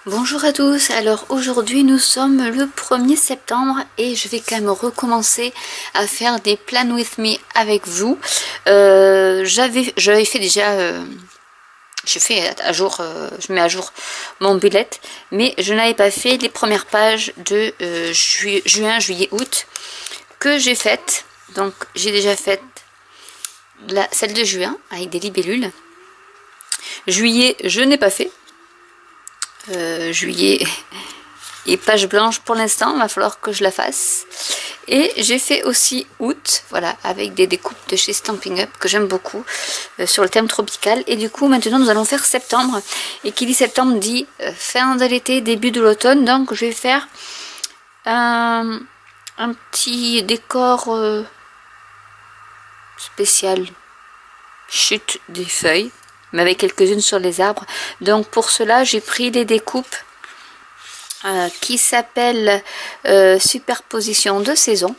Bonjour à tous, alors aujourd'hui nous sommes le 1er septembre et je vais quand même recommencer à faire des plans with me avec vous. J'avais fait déjà, je fais à jour, je mets à jour mon bullet, mais je n'avais pas fait les premières pages de juin, juillet, août que j'ai faites. Donc j'ai déjà fait celle de juin avec des libellules. Juillet je n'ai pas fait. Juillet et page blanche pour l'instant, il va falloir que je la fasse. Et j'ai fait aussi août, voilà, avec des découpes de chez Stampin' Up que j'aime beaucoup, sur le thème tropical. Et du coup maintenant nous allons faire septembre, et qui dit septembre dit fin de l'été, début de l'automne. Donc je vais faire un petit décor spécial chute des feuilles, mais avec quelques-unes sur les arbres. Donc pour cela j'ai pris des découpes qui s'appelle Superposition de saison,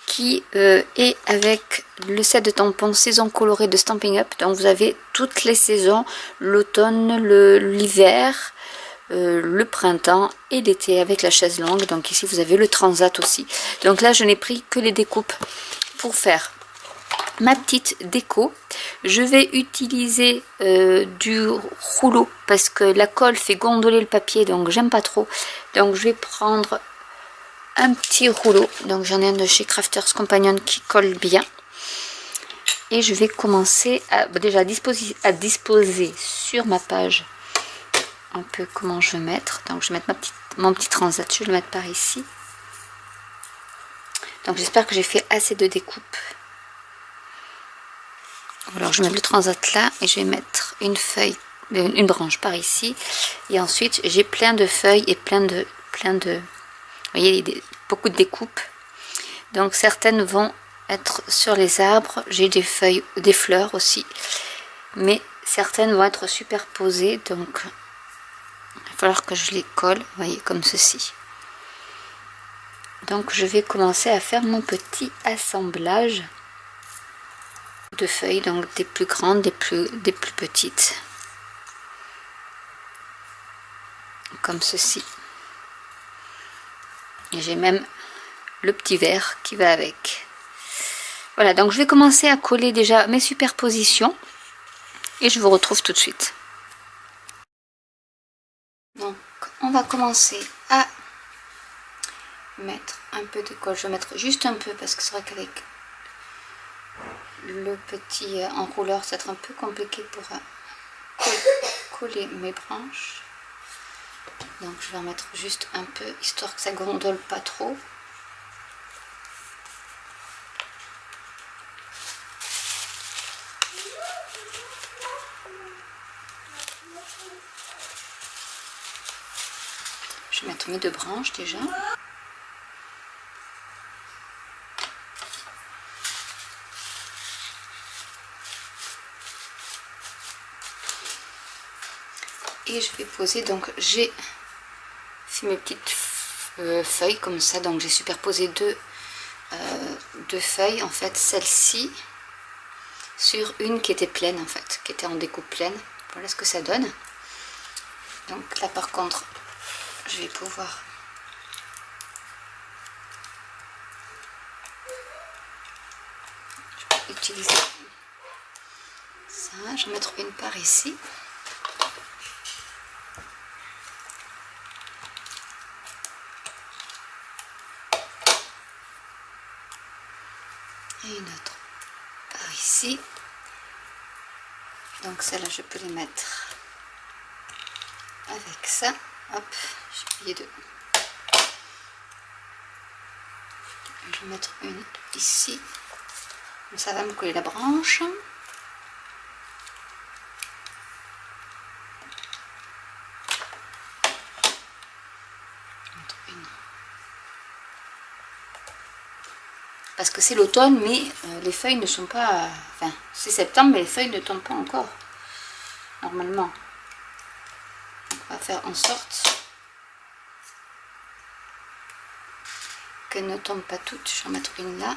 qui est avec le set de tampons saison colorée de Stampin' Up. Donc vous avez toutes les saisons, l'automne, l'hiver, le printemps et l'été avec la chaise longue. Donc ici vous avez le transat aussi. Donc là je n'ai pris que les découpes pour faire ma petite déco. Je vais utiliser du rouleau parce que la colle fait gondoler le papier, donc j'aime pas trop. Donc je vais prendre un petit rouleau, donc j'en ai un de chez Crafters Companion qui colle bien, et je vais commencer à déjà disposer sur ma page un peu comment je vais mettre. Donc je vais mettre mon petit transat, je vais le mettre par ici. Donc j'espère que j'ai fait assez de découpes. Alors je mets le transat là et je vais mettre une feuille, une branche par ici, et ensuite j'ai plein de feuilles et plein de vous voyez, beaucoup de découpes. Donc certaines vont être sur les arbres, j'ai des feuilles, des fleurs aussi, mais certaines vont être superposées, donc il va falloir que je les colle, vous voyez, comme ceci. Donc je vais commencer à faire mon petit assemblage de feuilles, donc des plus grandes, des plus petites, comme ceci. Et j'ai même le petit verre qui va avec. Voilà, donc je vais commencer à coller déjà mes superpositions et je vous retrouve tout de suite. Donc on va commencer à mettre un peu de colle. Je vais mettre juste un peu parce que c'est vrai qu'avec le petit enrouleur c'est un peu compliqué pour coller mes branches. Donc je vais en mettre juste un peu histoire que ça gondole pas trop. Je vais mettre mes deux branches déjà. Et je vais poser, donc j'ai fait mes petites feuilles comme ça, donc j'ai superposé deux feuilles, en fait celle-ci sur une qui était pleine, en fait, qui était en découpe pleine. Voilà ce que ça donne. Donc là par contre je vais pouvoir utiliser ça, je vais mettre une par ici. Et une autre par ici. Donc celle-là je peux les mettre avec ça. Hop, j'ai oublié de... Je vais mettre une ici. Donc ça va me coller la branche. Parce que c'est l'automne, mais les feuilles ne sont pas... Enfin, c'est septembre, mais les feuilles ne tombent pas encore, normalement. Donc on va faire en sorte qu'elles ne tombent pas toutes. Je vais en mettre une là.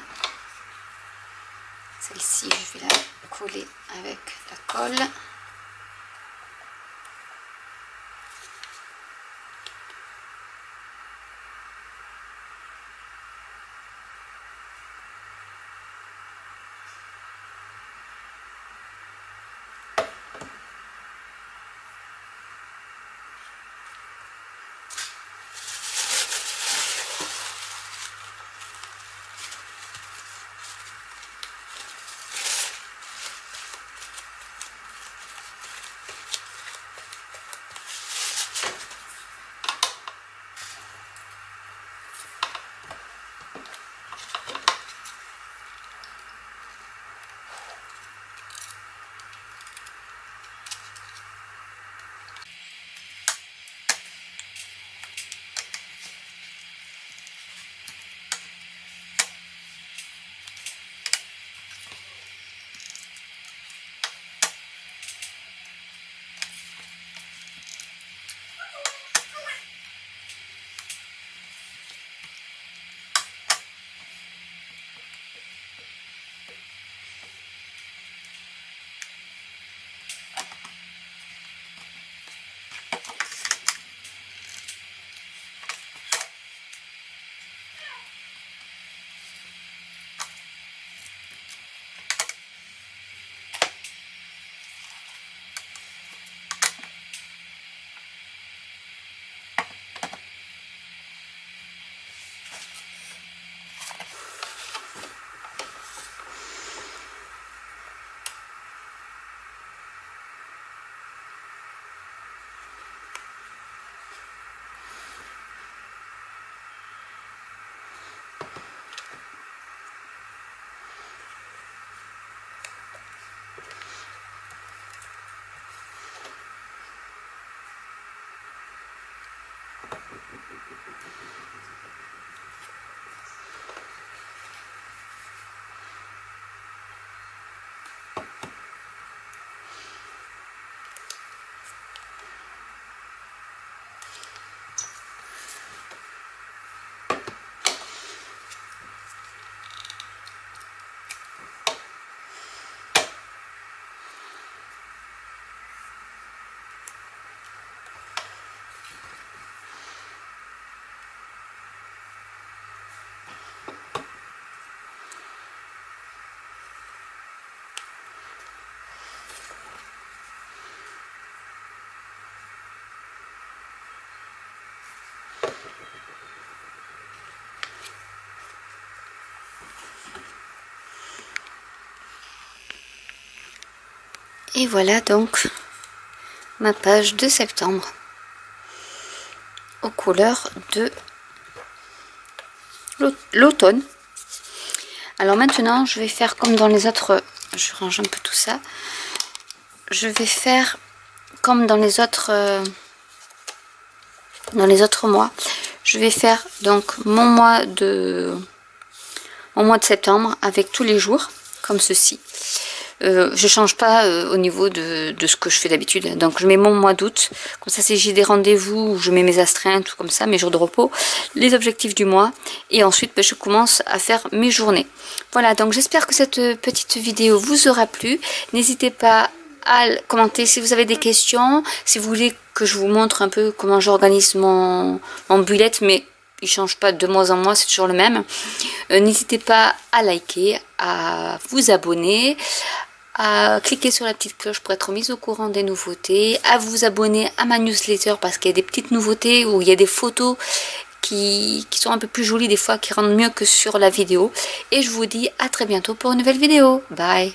Celle-ci, je vais la coller avec la colle. Et voilà donc ma page de septembre aux couleurs de l'automne. Alors maintenant je vais faire comme dans les autres, je range un peu tout ça, je vais faire comme dans les autres mois. Je vais faire donc mon mois de septembre avec tous les jours comme ceci. Je change pas au niveau de ce que je fais d'habitude, donc je mets mon mois d'août, comme ça si j'ai des rendez-vous, je mets mes astreintes, tout comme ça, mes jours de repos, les objectifs du mois, et ensuite je commence à faire mes journées. Voilà, donc j'espère que cette petite vidéo vous aura plu. N'hésitez pas à commenter si vous avez des questions, si vous voulez que je vous montre un peu comment j'organise mon bullet, mais il change pas de mois en mois, c'est toujours le même. N'hésitez pas à liker, à vous abonner, à cliquer sur la petite cloche pour être mise au courant des nouveautés, à vous abonner à ma newsletter parce qu'il y a des petites nouveautés où il y a des photos qui sont un peu plus jolies des fois, qui rendent mieux que sur la vidéo. Et je vous dis à très bientôt pour une nouvelle vidéo. Bye!